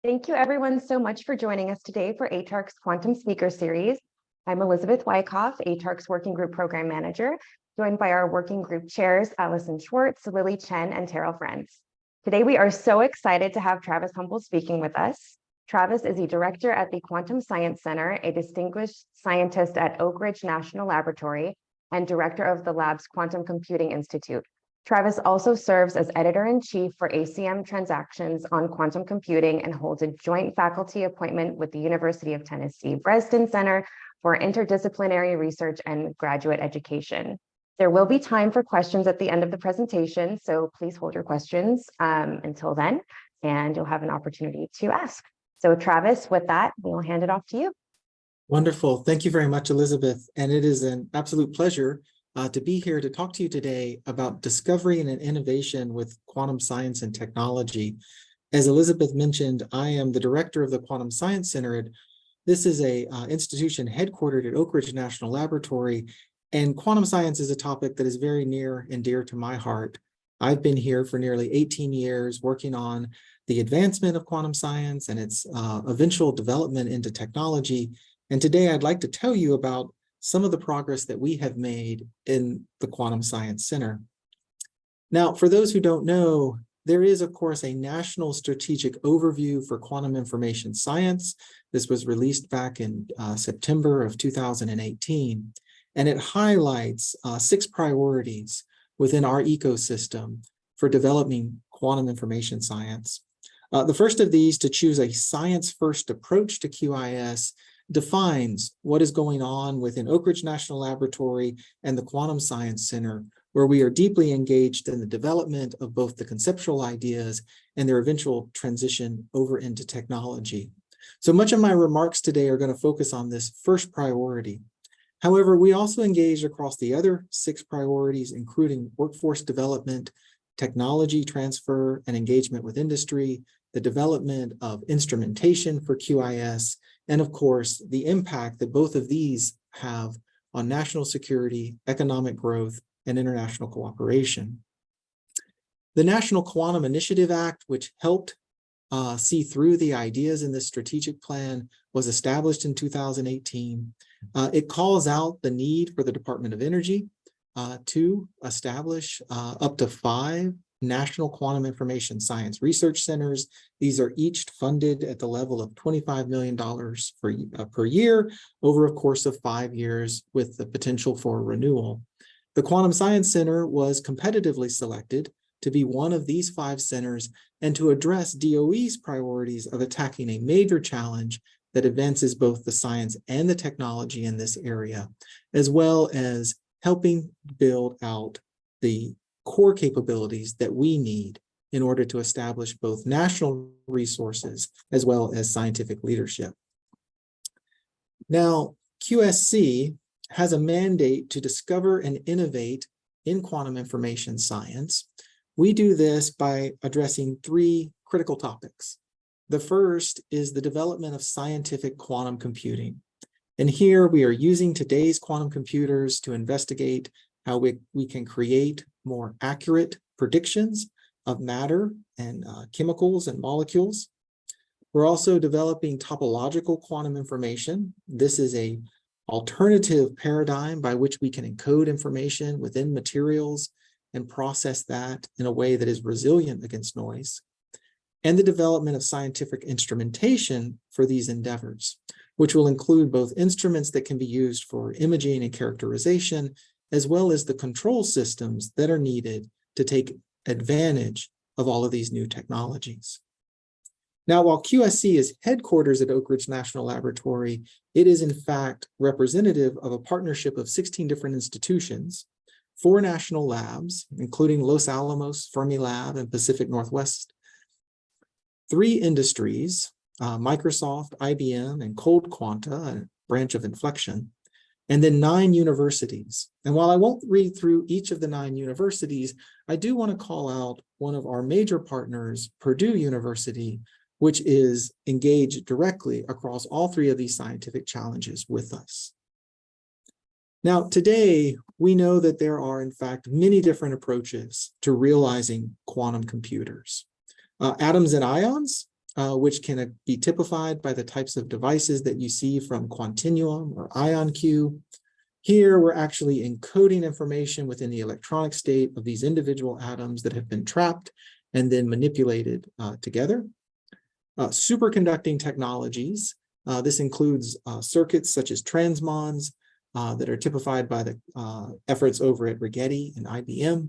Thank you everyone so much for joining us today for ATARC's Quantum Speaker Series. I'm Elizabeth Wyckoff, ATARC's Working Group Program Manager, joined by our Working Group Chairs, Allison Schwartz, Lily Chen, and Terrell Friends. Today, we are so excited to have Travis Humble speaking with us. Travis is a director at the Quantum Science Center, a distinguished scientist at Oak Ridge National Laboratory, and director of the lab's Quantum Computing Institute. Travis also serves as editor-in-chief for ACM Transactions on Quantum Computing and holds a joint faculty appointment with the University of Tennessee Bresden Center for Interdisciplinary Research and Graduate Education. There will be time for questions at the end of the presentation, so please hold your questions until then, and you'll have an opportunity to ask. So Travis, with that, we'll hand it off to you. Wonderful. Thank you very much, Elizabeth. And it is an absolute pleasure to be here to talk to you today about discovery and innovation with quantum science and technology. As Elizabeth mentioned, I am the director of the Quantum Science Center. This is an institution headquartered at Oak Ridge National Laboratory, and quantum science is a topic that is very near and dear to my heart. I've been here for nearly 18 years working on the advancement of quantum science and its eventual development into technology. And today I'd like to tell you about some of the progress that we have made in the Quantum Science Center. Now, for those who don't know, there is, of course, a national strategic overview for quantum information science. This was released back in September of 2018, and it highlights 6 priorities within our ecosystem for developing quantum information science. The first of these, to choose a science-first approach to QIS, defines what is going on within Oak Ridge National Laboratory and the Quantum Science Center, where we are deeply engaged in the development of both the conceptual ideas and their eventual transition over into technology. So much of my remarks today are going to focus on this first priority. However, we also engaged across the other 6 priorities, including workforce development, technology transfer and engagement with industry, the development of instrumentation for QIS, and of course, the impact that both of these have on national security, economic growth, and international cooperation. The National Quantum Initiative Act, which helped see through the ideas in this strategic plan, was established in 2018. It calls out the need for the Department of Energy to establish up to 5 National Quantum Information Science Research Centers. These are each funded at the level of $25 million per year over a course of 5 years with the potential for renewal. The Quantum Science Center was competitively selected to be one of these 5 centers and to address DOE's priorities of attacking a major challenge that advances both the science and the technology in this area, as well as helping build out the core capabilities that we need in order to establish both national resources as well as scientific leadership. Now, QSC has a mandate to discover and innovate in quantum information science. We do this by addressing 3 critical topics. The first is the development of scientific quantum computing. And here we are using today's quantum computers to investigate how we can create more accurate predictions of matter and chemicals and molecules. We're also developing topological quantum information. This is an alternative paradigm by which we can encode information within materials and process that in a way that is resilient against noise. And the development of scientific instrumentation for these endeavors, which will include both instruments that can be used for imaging and characterization, as well as the control systems that are needed to take advantage of all of these new technologies. Now, while QSC is headquarters at Oak Ridge National Laboratory, it is in fact representative of a partnership of 16 different institutions, 4 national labs, including Los Alamos, Fermilab, and Pacific Northwest, 3 industries, Microsoft, IBM, and Cold Quanta, a branch of Inflection, and then 9 universities. And while I won't read through each of the 9 universities, I do want to call out one of our major partners, Purdue University, which is engaged directly across all 3 of these scientific challenges with us. Now, today, we know that there are, in fact, many different approaches to realizing quantum computers. Atoms and ions which can be typified by the types of devices that you see from Quantinuum or IonQ. Here, we're actually encoding information within the electronic state of these individual atoms that have been trapped and then manipulated together. Superconducting technologies. This includes circuits such as transmons that are typified by the efforts over at Rigetti and IBM.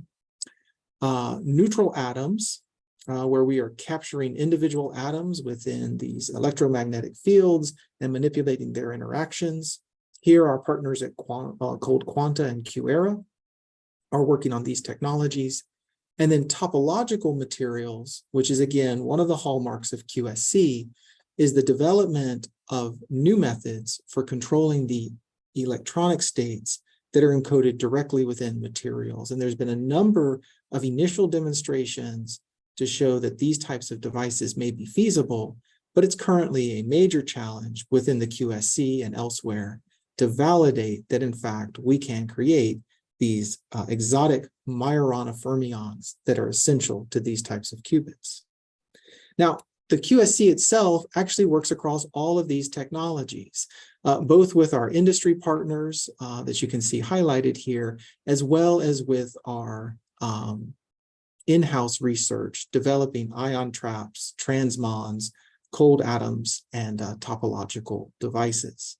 Neutral atoms, where we are capturing individual atoms within these electromagnetic fields and manipulating their interactions. Here, our partners at Cold Quanta and QEra are working on these technologies. And then topological materials, which is again one of the hallmarks of QSC, is the development of new methods for controlling the electronic states that are encoded directly within materials. And there's been a number of initial demonstrations to show that these types of devices may be feasible, but it's currently a major challenge within the QSC and elsewhere to validate that, in fact, we can create these exotic Majorana fermions that are essential to these types of qubits. Now, the QSC itself actually works across all of these technologies, both with our industry partners that you can see highlighted here, as well as with our in-house research, developing ion traps, transmons, cold atoms, and topological devices.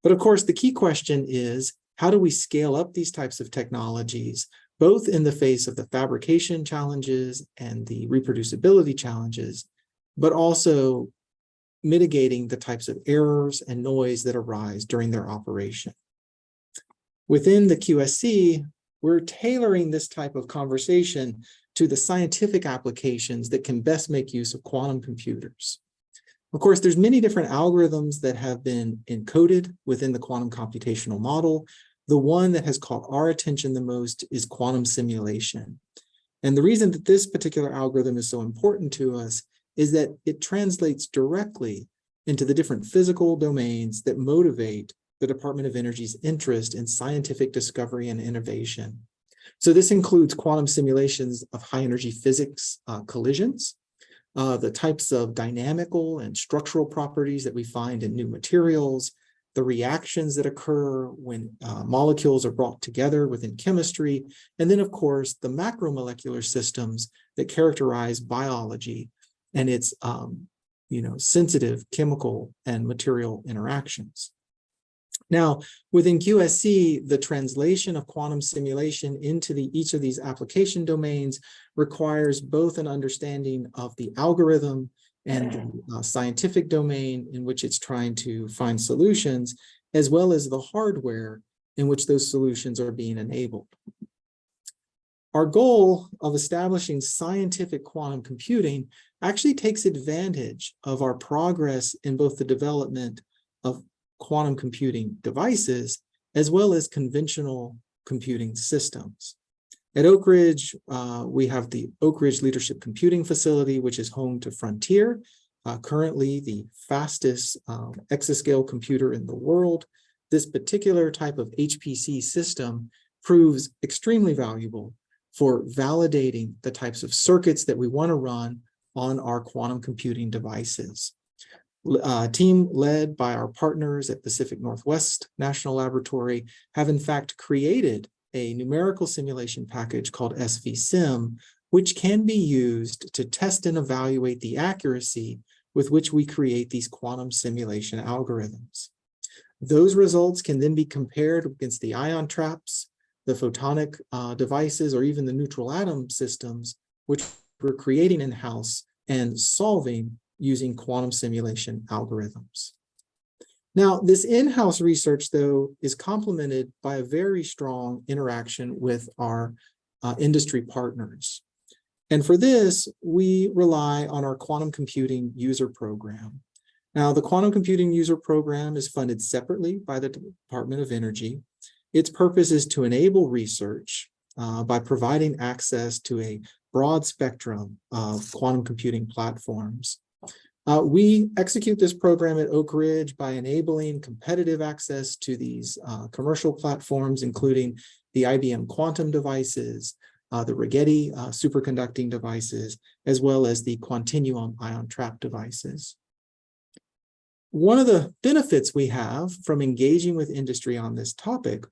But of course, the key question is, how do we scale up these types of technologies, both in the face of the fabrication challenges and the reproducibility challenges, but also mitigating the types of errors and noise that arise during their operation? Within the QSC, we're tailoring this type of conversation to the scientific applications that can best make use of quantum computers. Of course, there's many different algorithms that have been encoded within the quantum computational model. The one that has caught our attention the most is quantum simulation. And the reason that this particular algorithm is so important to us is that it translates directly into the different physical domains that motivate the Department of Energy's interest in scientific discovery and innovation. So this includes quantum simulations of high energy physics collisions, the types of dynamical and structural properties that we find in new materials, the reactions that occur when molecules are brought together within chemistry, and then, of course, the macromolecular systems that characterize biology and its sensitive chemical and material interactions. Now, within QSC, the translation of quantum simulation into each of these application domains requires both an understanding of the algorithm and the scientific domain in which it's trying to find solutions, as well as the hardware in which those solutions are being enabled. Our goal of establishing scientific quantum computing actually takes advantage of our progress in both the development of quantum computing devices, as well as conventional computing systems. At Oak Ridge, we have the Oak Ridge Leadership Computing Facility, which is home to Frontier, currently the fastest exascale computer in the world. This particular type of HPC system proves extremely valuable for validating the types of circuits that we want to run on our quantum computing devices. A team led by our partners at Pacific Northwest National Laboratory have in fact created a numerical simulation package called SVSim, which can be used to test and evaluate the accuracy with which we create these quantum simulation algorithms. Those results can then be compared against the ion traps, the photonic devices, or even the neutral atom systems, which we're creating in-house and solving using quantum simulation algorithms. Now, this in-house research, though, is complemented by a very strong interaction with our industry partners. And for this, we rely on our quantum computing user program. Now, the quantum computing user program is funded separately by the Department of Energy. Its purpose is to enable research by providing access to a broad spectrum of quantum computing platforms. We execute this program at Oak Ridge by enabling competitive access to these commercial platforms, including the IBM quantum devices, the Rigetti superconducting devices, as well as the Quantinuum ion trap devices. One of the benefits we have from engaging with industry on this topic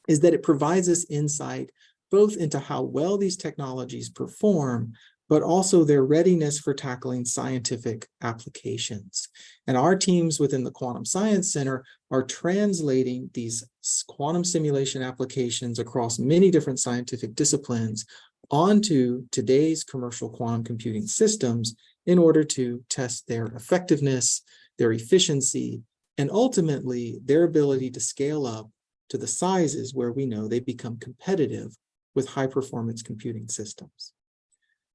is that it provides us insight both into how well these technologies perform, but also their readiness for tackling scientific applications. And our teams within the Quantum Science Center are translating these quantum simulation applications across many different scientific disciplines onto today's commercial quantum computing systems in order to test their effectiveness, their efficiency, and ultimately their ability to scale up to the sizes where we know they become competitive with high-performance computing systems.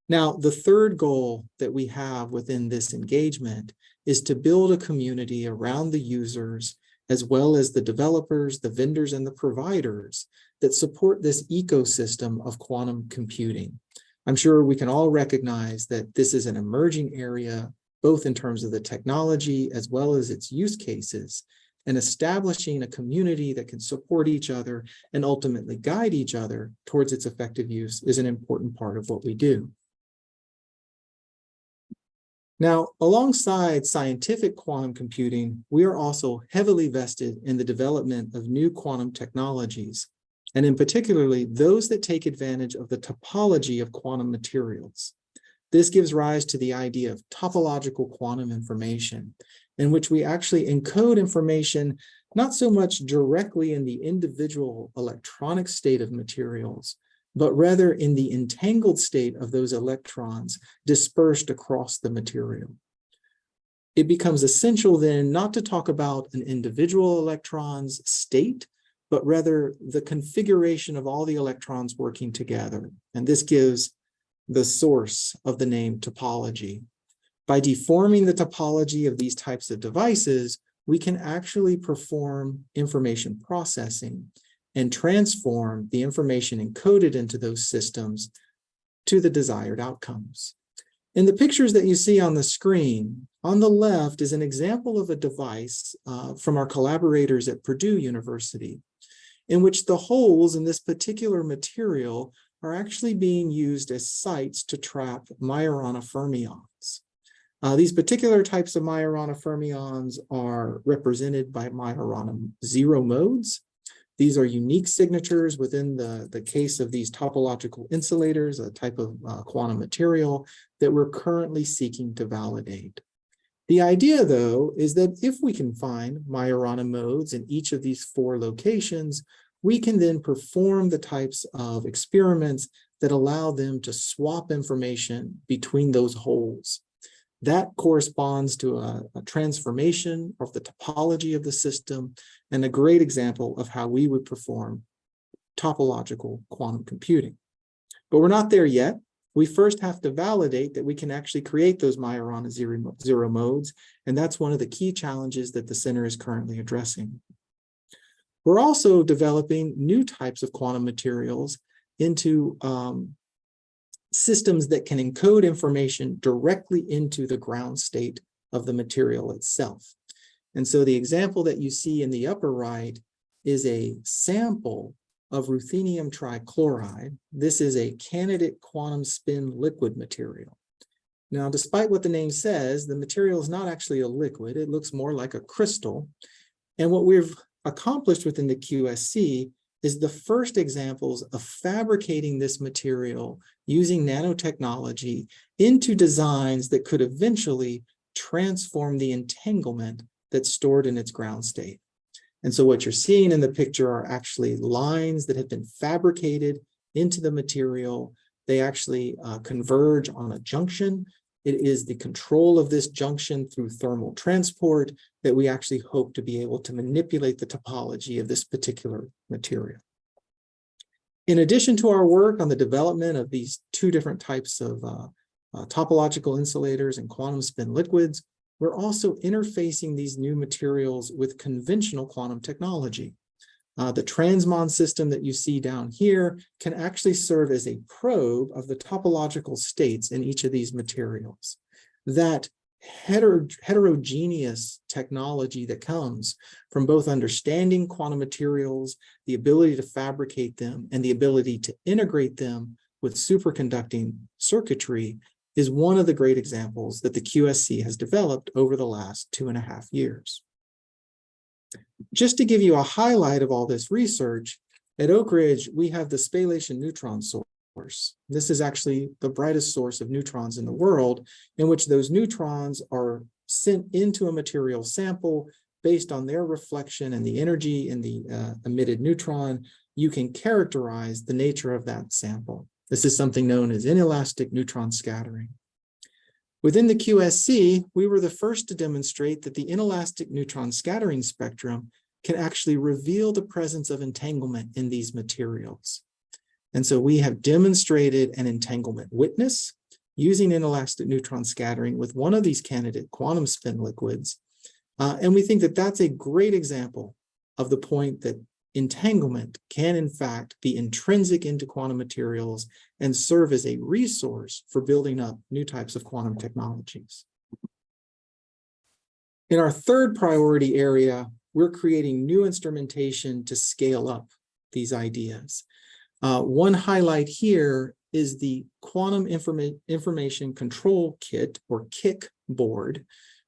Now, the third goal that we have within this engagement is to build a community around the users, as well as the developers, the vendors, and the providers that support this ecosystem of quantum computing. I'm sure we can all recognize that this is an emerging area, both in terms of the technology as well as its use cases, and establishing a community that can support each other and ultimately guide each other towards its effective use is an important part of what we do. Now, alongside scientific quantum computing, we are also heavily vested in the development of new quantum technologies, and in particularly those that take advantage of the topology of quantum materials. This gives rise to the idea of topological quantum information, in which we actually encode information not so much directly in the individual electronic state of materials, but rather in the entangled state of those electrons dispersed across the material. It becomes essential then not to talk about an individual electron's state, but rather the configuration of all the electrons working together. And this gives the source of the name topology. By deforming the topology of these types of devices, we can actually perform information processing and transform the information encoded into those systems to the desired outcomes. In the pictures that you see on the screen, on the left is an example of a device from our collaborators at Purdue University, in which the holes in this particular material are actually being used as sites to trap Majorana fermions. These particular types of Majorana fermions are represented by Majorana zero modes. These are unique signatures within the case of these topological insulators, a type of quantum material that we're currently seeking to validate. The idea, though, is that if we can find Majorana modes in each of these 4 locations, we can then perform the types of experiments that allow them to swap information between those holes. That corresponds to a transformation of the topology of the system and a great example of how we would perform topological quantum computing. But we're not there yet. We first have to validate that we can actually create those Majorana zero modes, and that's one of the key challenges that the center is currently addressing. We're also developing new types of quantum materials into systems that can encode information directly into the ground state of the material itself. And so the example that you see in the upper right is a sample of ruthenium trichloride. This is a candidate quantum spin liquid material. Now, despite what the name says, the material is not actually a liquid. It looks more like a crystal. And what we've accomplished within the QSC is the first examples of fabricating this material using nanotechnology into designs that could eventually transform the entanglement that's stored in its ground state. And so what you're seeing in the picture are actually lines that have been fabricated into the material. They actually converge on a junction. It is the control of this junction through thermal transport that we actually hope to be able to manipulate the topology of this particular material. In addition to our work on the development of these 2 different types of topological insulators and quantum spin liquids, we're also interfacing these new materials with conventional quantum technology. The transmon system that you see down here can actually serve as a probe of the topological states in each of these materials. That heterogeneous technology that comes from both understanding quantum materials, the ability to fabricate them, and the ability to integrate them with superconducting circuitry is one of the great examples that the QSC has developed over the last 2.5 years. Just to give you a highlight of all this research, at Oak Ridge, we have the Spallation neutron source. This is actually the brightest source of neutrons in the world, in which those neutrons are sent into a material sample based on their reflection and the energy in the emitted neutron. You can characterize the nature of that sample. This is something known as inelastic neutron scattering. Within the QSC, we were the first to demonstrate that the inelastic neutron scattering spectrum can actually reveal the presence of entanglement in these materials. And so we have demonstrated an entanglement witness using inelastic neutron scattering with one of these candidate quantum spin liquids. And we think that that's a great example of the point that entanglement can in fact be intrinsic into quantum materials and serve as a resource for building up new types of quantum technologies. In our third priority area, we're creating new instrumentation to scale up these ideas. One highlight here is the Quantum Information Control Kit, or KIC board.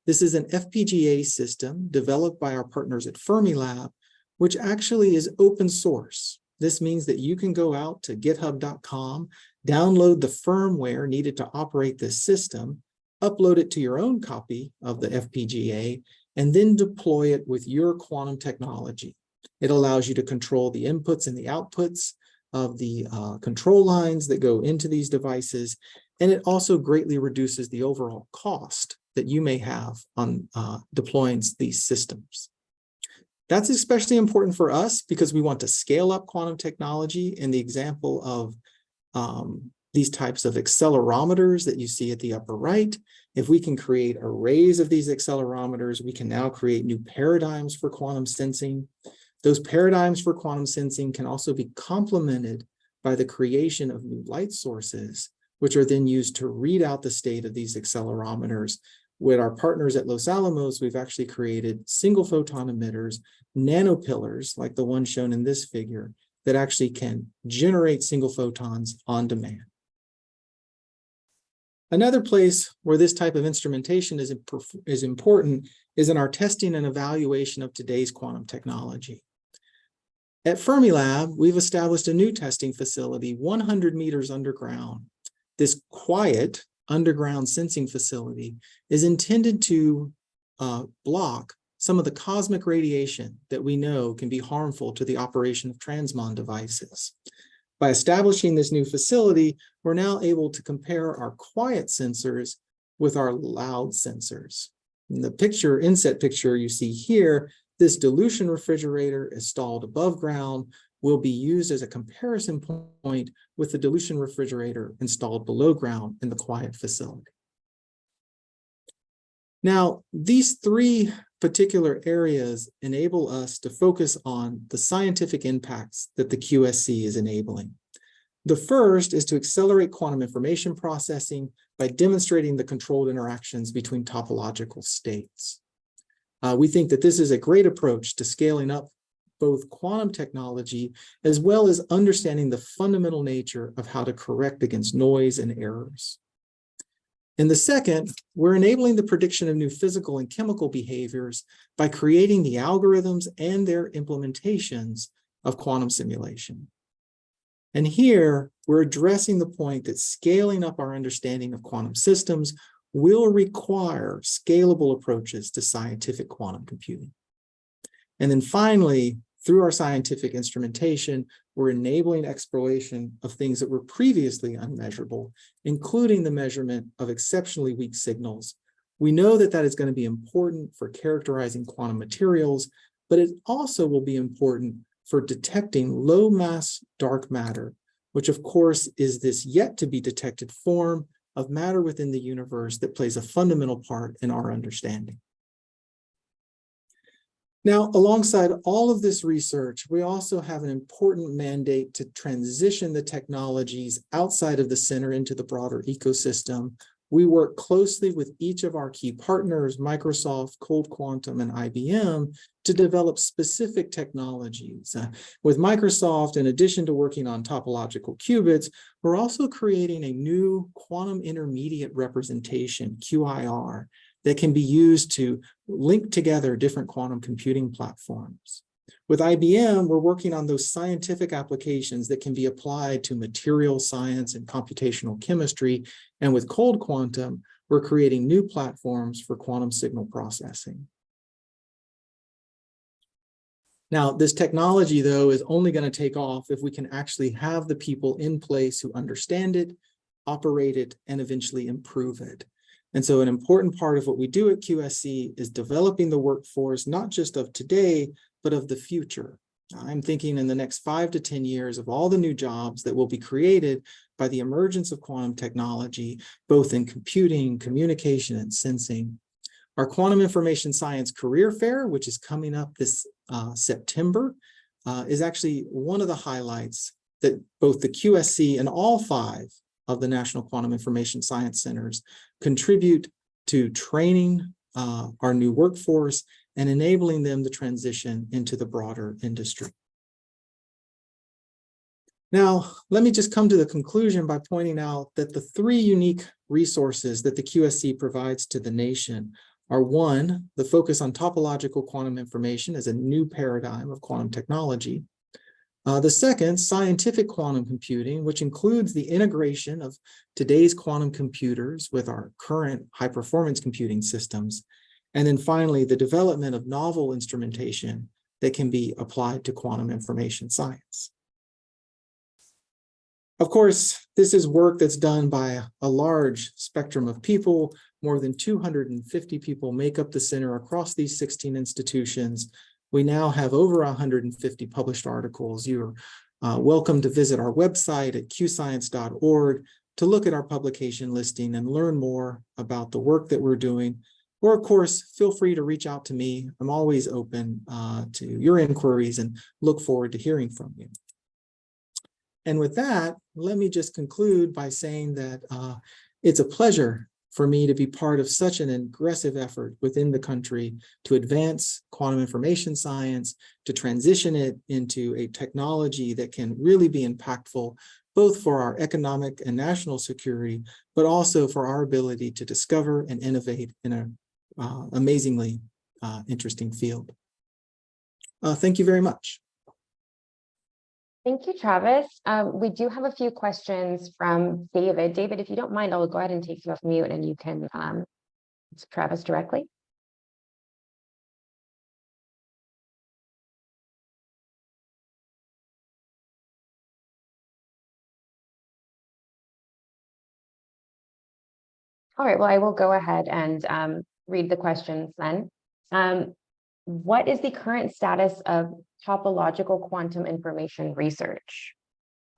This is an FPGA system developed by our partners at Fermilab, which actually is open source. This means that you can go out to github.com, download the firmware needed to operate this system, upload it to your own copy of the FPGA, and then deploy it with your quantum technology. It allows you to control the inputs and the outputs of the control lines that go into these devices, and it also greatly reduces the overall cost that you may have on deploying these systems. That's especially important for us because we want to scale up quantum technology. In the example of these types of accelerometers that you see at the upper right, if we can create arrays of these accelerometers, we can now create new paradigms for quantum sensing. Those paradigms for quantum sensing can also be complemented by the creation of new light sources, which are then used to read out the state of these accelerometers. With our partners at Los Alamos, we've actually created single photon emitters, nanopillars, like the one shown in this figure, that actually can generate single photons on demand. Another place where this type of instrumentation is important is in our testing and evaluation of today's quantum technology. At Fermilab, we've established a new testing facility 100 meters underground. This quiet underground sensing facility is intended to block some of the cosmic radiation that we know can be harmful to the operation of transmon devices. By establishing this new facility, we're now able to compare our quiet sensors with our loud sensors. In the inset picture you see here, this dilution refrigerator installed above ground will be used as a comparison point with the dilution refrigerator installed below ground in the quiet facility. Now, these three particular areas enable us to focus on the scientific impacts that the QSC is enabling. The first is to accelerate quantum information processing by demonstrating the controlled interactions between topological states. We think that this is a great approach to scaling up both quantum technology as well as understanding the fundamental nature of how to correct against noise and errors. And the second, we're enabling the prediction of new physical and chemical behaviors by creating the algorithms and their implementations of quantum simulation. And here, we're addressing the point that scaling up our understanding of quantum systems will require scalable approaches to scientific quantum computing. And then finally, through our scientific instrumentation, we're enabling exploration of things that were previously unmeasurable, including the measurement of exceptionally weak signals. We know that that is going to be important for characterizing quantum materials, but it also will be important for detecting low mass dark matter, which of course is this yet to be detected form of matter within the universe that plays a fundamental part in our understanding. Now, alongside all of this research, we also have an important mandate to transition the technologies outside of the center into the broader ecosystem We work closely with each of our key partners, Microsoft, Cold Quantum, and IBM, to develop specific technologies. With Microsoft, in addition to working on topological qubits, we're also creating a new quantum intermediate representation, QIR, that can be used to link together different quantum computing platforms. With IBM, we're working on those scientific applications that can be applied to material science and computational chemistry. And with Cold Quantum, we're creating new platforms for quantum signal processing. Now, this technology, though, is only going to take off if we can actually have the people in place who understand it, operate it, and eventually improve it. And so an important part of what we do at QSC is developing the workforce, not just of today, but of the future. I'm thinking in the next 5 to 10 years of all the new jobs that will be created by the emergence of quantum technology, both in computing, communication, and sensing. Our Quantum Information Science Career Fair, which is coming up this September, is actually one of the highlights that both the QSC and all 5 of the National Quantum Information Science Centers contribute to training our new workforce and enabling them to transition into the broader industry. Now, let me just come to the conclusion by pointing out that the 3 unique resources that the QSC provides to the nation are: 1, the focus on topological quantum information as a new paradigm of quantum technology. The second, scientific quantum computing, which includes the integration of today's quantum computers with our current high-performance computing systems. And then finally, the development of novel instrumentation that can be applied to quantum information science. Of course, this is work that's done by a large spectrum of people. More than 250 people make up the center across these 16 institutions. We now have over 150 published articles. You're welcome to visit our website at qscience.org to look at our publication listing and learn more about the work that we're doing. Or, of course, feel free to reach out to me. I'm always open to your inquiries and look forward to hearing from you. And with that, let me just conclude by saying that it's a pleasure for me to be part of such an aggressive effort within the country to advance quantum information science, to transition it into a technology that can really be impactful, both for our economic and national security, but also for our ability to discover and innovate in an amazingly interesting field. Thank you very much. Thank you, Travis. We do have a few questions from David. David, if you don't mind, I'll go ahead and take you off mute and you can ask Travis directly. All right, well, I will go ahead and read the questions then. What is the current status of topological quantum information research?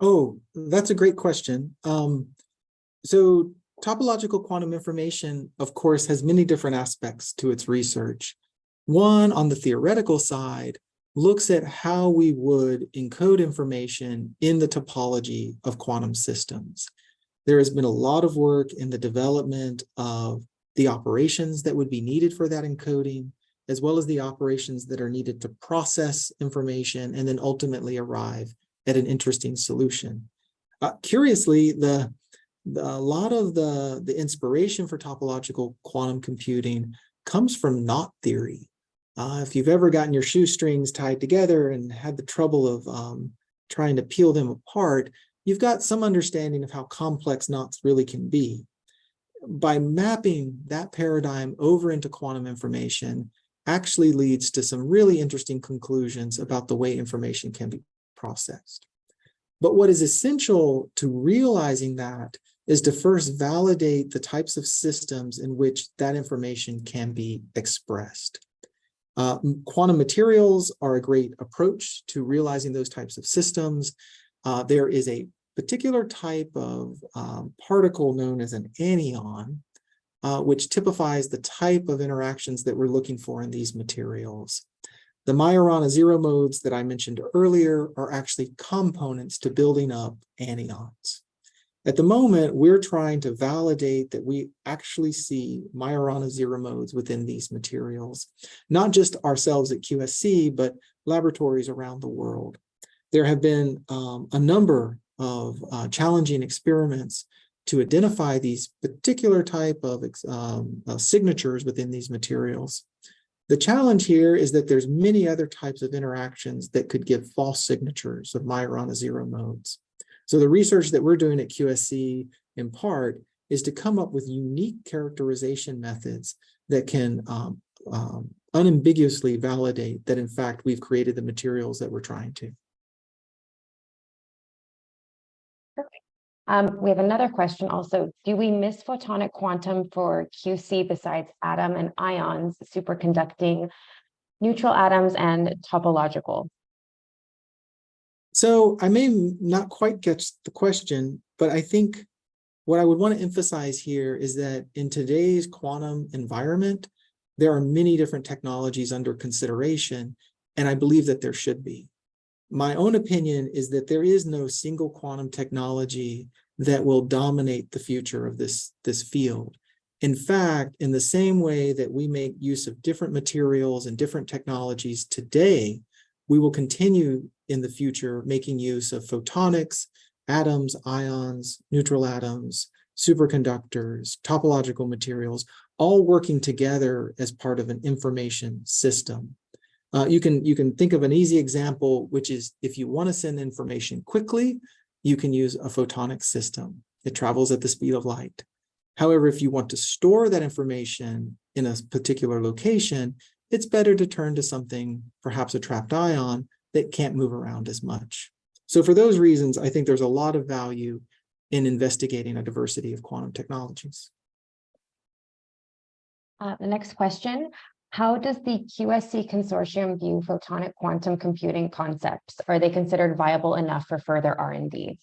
Oh, that's a great question. So topological quantum information, of course, has many different aspects to its research. One, on the theoretical side, looks at how we would encode information in the topology of quantum systems. There has been a lot of work in the development of the operations that would be needed for that encoding, as well as the operations that are needed to process information and then ultimately arrive at an interesting solution. Curiously, a lot of the inspiration for topological quantum computing comes from knot theory. If you've ever gotten your shoestrings tied together and had the trouble of trying to peel them apart, you've got some understanding of how complex knots really can be. By mapping that paradigm over into quantum information actually leads to some really interesting conclusions about the way information can be processed. But what is essential to realizing that is to first validate the types of systems in which that information can be expressed. Quantum materials are a great approach to realizing those types of systems. There is a particular type of particle known as an anion, which typifies the type of interactions that we're looking for in these materials. The Majorana zero modes that I mentioned earlier are actually components to building up anions. At the moment, we're trying to validate that we actually see Majorana zero modes within these materials, not just ourselves at QSC, but laboratories around the world. There have been a number of challenging experiments to identify these particular type of signatures within these materials. The challenge here is that there's many other types of interactions that could give false signatures of Majorana zero modes. So the research that we're doing at QSC in part is to come up with unique characterization methods that can unambiguously validate that in fact we've created the materials that we're trying to. We have another question also. Do we miss photonic quantum for QC besides atom and ions, superconducting, neutral atoms, and topological? So I may not quite get the question, but I think what I would want to emphasize here is that in today's quantum environment, there are many different technologies under consideration, and I believe that there should be. My own opinion is that there is no single quantum technology that will dominate the future of this field. In fact, in the same way that we make use of different materials and different technologies today, we will continue in the future making use of photonics, atoms, ions, neutral atoms, superconductors, topological materials, all working together as part of an information system. You can think of an easy example, which is if you want to send information quickly, you can use a photonic system. It travels at the speed of light. However, if you want to store that information in a particular location, it's better to turn to something, perhaps a trapped ion, that can't move around as much. So for those reasons, I think there's a lot of value in investigating a diversity of quantum technologies. The next question. How does the QSC consortium view photonic quantum computing concepts? Are they considered viable enough for further R&D?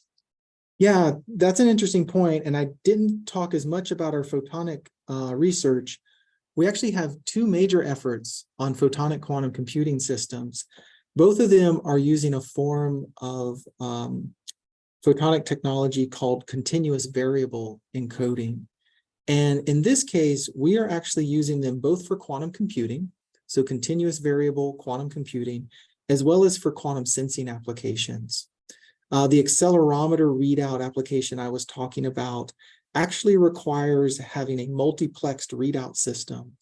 Yeah, that's an interesting point. And I didn't talk as much about our photonic research. We actually have two major efforts on photonic quantum computing systems. Both of them are using a form of photonic technology called continuous variable encoding. And in this case, we are actually using them both for quantum computing, so continuous variable quantum computing, as well as for quantum sensing applications. The accelerometer readout application I was talking about actually requires having a multiplexed readout system.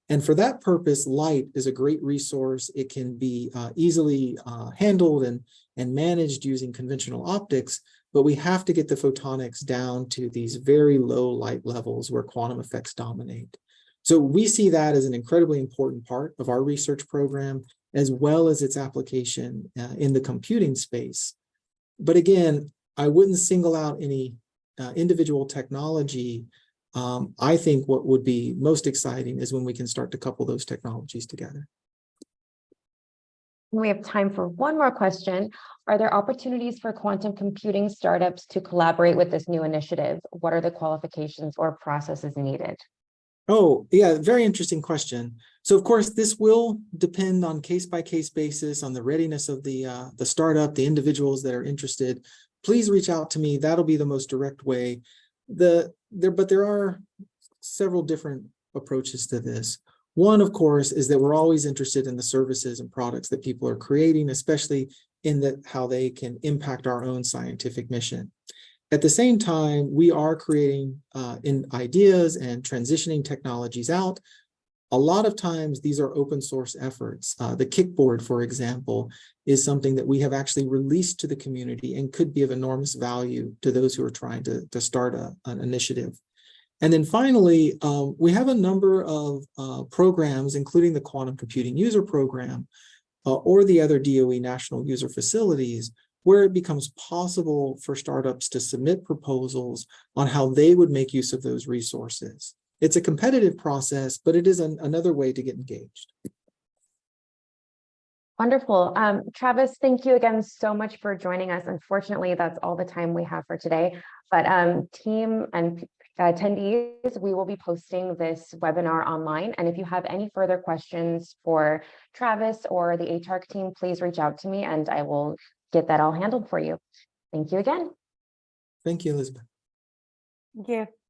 And for that purpose, light is a great resource. It can be easily handled and managed using conventional optics, but we have to get the photonics down to these very low light levels where quantum effects dominate. So we see that as an incredibly important part of our research program, as well as its application in the computing space. But again, I wouldn't single out any individual technology. I think what would be most exciting is when we can start to couple those technologies together. We have time for one more question. Are there opportunities for quantum computing startups to collaborate with this new initiative? What are the qualifications or processes needed? Oh, yeah, very interesting question. So of course, this will depend on case-by-case basis on the readiness of the startup, the individuals that are interested. Please reach out to me. That'll be the most direct way. But there are several different approaches to this. One, of course, is that we're always interested in the services and products that people are creating, especially in how they can impact our own scientific mission. At the same time, we are creating ideas and transitioning technologies out. A lot of times, these are open source efforts. The Kickboard, for example, is something that we have actually released to the community and could be of enormous value to those who are trying to start an initiative. And then finally, we have a number of programs, including the Quantum Computing User Program or the other DOE National User Facilities, where it becomes possible for startups to submit proposals on how they would make use of those resources. It's a competitive process, but it is another way to get engaged. Wonderful. Travis, thank you again so much for joining us. Unfortunately, that's all the time we have for today. But team and attendees, we will be posting this webinar online. And if you have any further questions for Travis or the ATARC team, please reach out to me and I will get that all handled for you. Thank you again. Thank you, Elizabeth. Thank you.